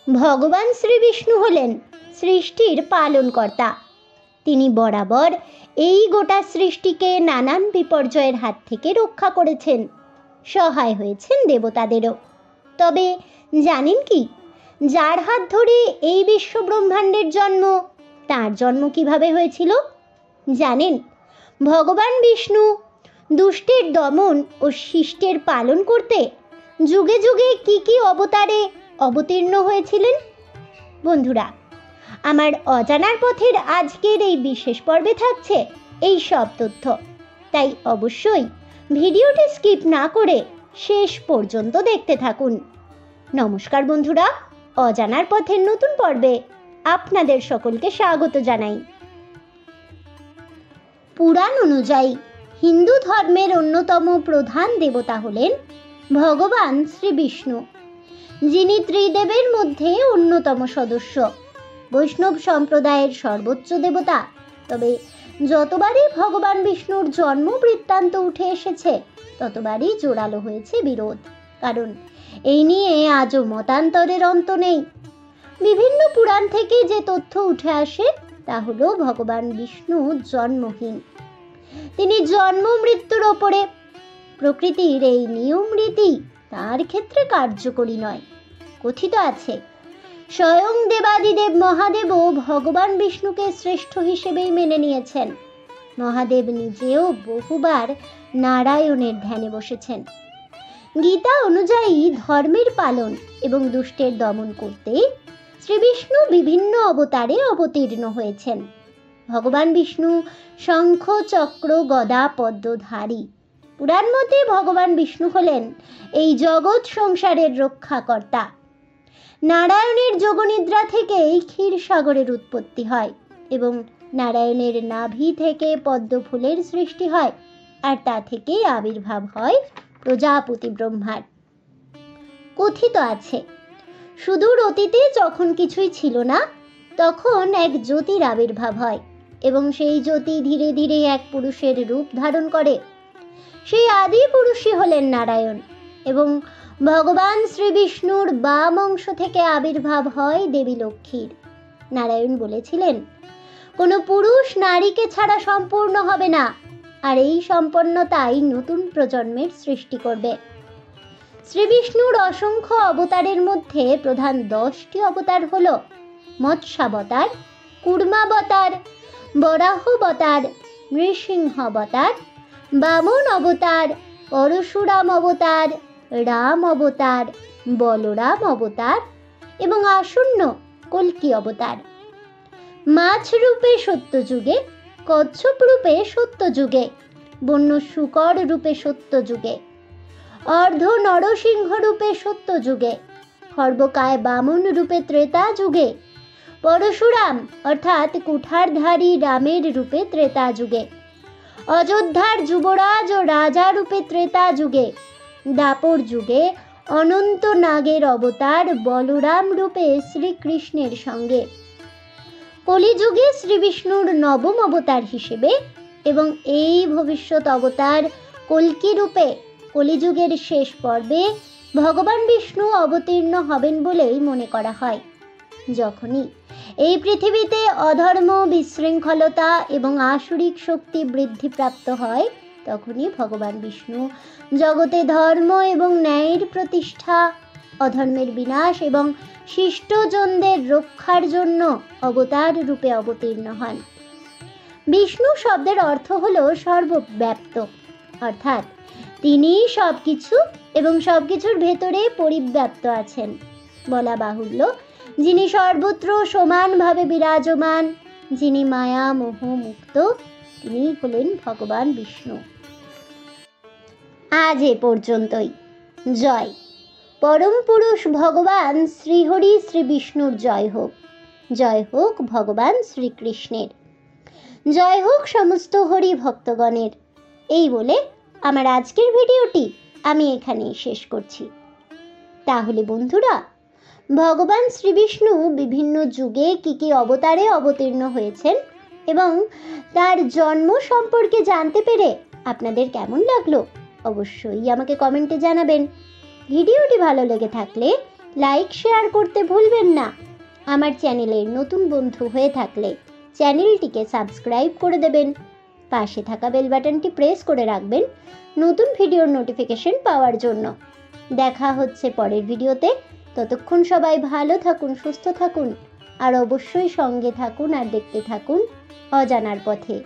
ভগবান শ্রীবিষ্ণু হলেন সৃষ্টির পালনকর্তা। তিনি বরাবর এই গোটা সৃষ্টিকে নানান বিপর্যয়ের হাত থেকে রক্ষা করেছেন, সহায় হয়েছেন দেবতাদেরও। তবে জানেন কি, যার হাত ধরে এই বিশ্ব ব্রহ্মাণ্ডের জন্ম, তার জন্ম কিভাবে হয়েছিল জানেন? ভগবান বিষ্ণু দুষ্টের দমন ও শিষ্টের পালন করতে যুগে যুগে কি অবতারে অবতীর্ণ হয়েছিলেন? বন্ধুরা, আমার অজানার পথের আজকের এই বিশেষ পর্বে থাকছে এই সব তথ্য, তাই অবশ্যই ভিডিওটি স্কিপ না করে শেষ পর্যন্ত দেখতে থাকুন। নমস্কার বন্ধুরা, অজানার পথের নতুন পর্বে আপনাদের সকলকে স্বাগত জানাই। পুরাণ অনুযায়ী হিন্দু ধর্মের অন্যতম প্রধান দেবতা হলেন ভগবান শ্রীবিষ্ণু, যিনি ত্রিদেবের মধ্যে অন্যতম সদস্য, বৈষ্ণব সম্প্রদায়ের সর্বোচ্চ দেবতা। তবে যতবারই ভগবান বিষ্ণুর জন্ম বৃত্তান্ত উঠে এসেছে, ততবারই জোরালো হয়েছে বিরোধ, কারণ এই নিয়ে আজও মতান্তরের অন্ত নেই। বিভিন্ন পুরাণ থেকে যে তথ্য উঠে আসে তা হলো ভগবান বিষ্ণু জন্মহীন। তিনি জন্ম মৃত্যুর ওপরে প্রকৃতির এই নিয়ম রীতি তার ক্ষেত্রে কার্যকরী নয়। কথিত আছে, স্বয়ং দেবাদিদেব মহাদেবও ভগবান বিষ্ণুকে শ্রেষ্ঠ হিসেবেই মেনে নিয়েছেন। মহাদেব নিজেও বহুবার নারায়ণের ধ্যানে বসেছেন। গীতা অনুযায়ী ধর্মের পালন এবং দুষ্টের দমন করতে শ্রীবিষ্ণু বিভিন্ন অবতারে অবতীর্ণ হয়েছেন। ভগবান বিষ্ণু শঙ্খ চক্র গদা পদ্মধারী। পুরাণ মতে ভগবান বিষ্ণু হলেন এই জগৎ সংসারের রক্ষাকর্তা। নারায়ণের যোগনিদ্রা থেকেই ক্ষীরসাগরের উৎপত্তি হয় এবং নারায়ণের নাভি থেকে পদ্ম ফুলের সৃষ্টি হয়, আর তা থেকেই আবির্ভাব হয় প্রজাপতি ব্রহ্মার। কথিত আছে, সুদূর অতীতে যখন কিছুই ছিল না, তখন এক জ্যোতির আবির্ভাব হয় এবং সেই জ্যোতি ধীরে ধীরে এক পুরুষের রূপ ধারণ করে। সেই আদি পুরুষই হলেন নারায়ণ, এবং ভগবান শ্রীবিষ্ণুর বাম অংশ থেকে আবির্ভাব হয় দেবী লক্ষ্মীর। নারায়ণ বলেছিলেন, কোনো পুরুষ নারীকে ছাড়া সম্পূর্ণ হবে না, আর এই সম্পন্নতাই নতুন প্রজন্মের সৃষ্টি করবে। শ্রীবিষ্ণুর অসংখ্য অবতারের মধ্যে প্রধান 10টি অবতার হল মৎস্যাবতার, কুর্মাবতার, বরাহবতার, নৃসিংহাবতার, বামন অবতার, পরশুরাম অবতার, রাম অবতার, বলরাম অবতার এবং আসন্ন কল্কি অবতার। মাছ রূপে সত্যযুগে, কচ্ছপ রূপে সত্যযুগে, বন্য শূকর রূপে সত্যযুগে, অর্ধ নরসিংহ রূপে সত্যযুগে, খর্বকায় বামন রূপে ত্রেতা যুগে, পরশুরাম অর্থাৎ কুঠারধারী রামের রূপে ত্রেতা যুগে, অযোধ্যার যুবরাজ ও রাজা রূপে ত্রেতা যুগে, দাপর যুগে অনন্ত নাগের অবতার বলরাম রূপে শ্রীকৃষ্ণের সঙ্গে, কলিযুগে শ্রীবিষ্ণুর নবম অবতার হিসেবে এবং এই ভবিষ্যৎ অবতার কল্কি রূপে কলিযুগের শেষ পর্বে ভগবান বিষ্ণু অবতীর্ণ হবেন বলেই মনে করা হয়। যখনই এই পৃথিবীতে অধর্ম, বিশৃঙ্খলতা এবং আসুরিক শক্তি বৃদ্ধিপ্রাপ্ত হয়, তখনই ভগবান বিষ্ণু জগতে ধর্ম এবং ন্যায়ের প্রতিষ্ঠা, অধর্মের বিনাশ এবং শিষ্টজনদের রক্ষার জন্য অবতার রূপে অবতীর্ণ হন। বিষ্ণু শব্দের অর্থ হল সর্বব্যাপ্ত, অর্থাৎ তিনি সবকিছু এবং সবকিছুর ভেতরে পরিব্যাপ্ত আছেন। বলা বাহুল্য, যিনি সর্বত্র সমানভাবে বিরাজমান, যিনি মায়া মোহ মুক্ত, তিনি হলেন ভগবান বিষ্ণু। আজ এ পর্যন্তই। জয় পরম পুরুষ ভগবান শ্রীহরি শ্রী বিষ্ণুর জয় হোক। জয় হোক ভগবান শ্রীকৃষ্ণের। জয় হোক সমস্ত হরি ভক্তগণের। এই বলে আমার আজকের ভিডিওটি আমি এখানেই শেষ করছি। তাহলে বন্ধুরা, ভগবান শ্রীবিষ্ণু বিভিন্ন যুগে কি অবতারে অবতীর্ণ হয়েছেন এবং তার জন্ম সম্পর্কে জানতে পেরে আপনাদের কেমন লাগলো অবশ্যই আমাকে কমেন্টে জানাবেন। ভিডিওটি ভালো লেগে থাকলে লাইক শেয়ার করতে ভুলবেন না। আমার চ্যানেলের নতুন বন্ধু হয়ে থাকলে চ্যানেলটিকে সাবস্ক্রাইব করে দেবেন। পাশে থাকা বেল বাটনটি প্রেস করে রাখবেন নতুন ভিডিওর নোটিফিকেশন পাওয়ার জন্য। দেখা হচ্ছে পরের ভিডিওতে। ততক্ষণ সবাই ভালো থাকুন, সুস্থ থাকুন আর অবশ্যই সঙ্গে থাকুন আর দেখতে থাকুন অজানার পথে।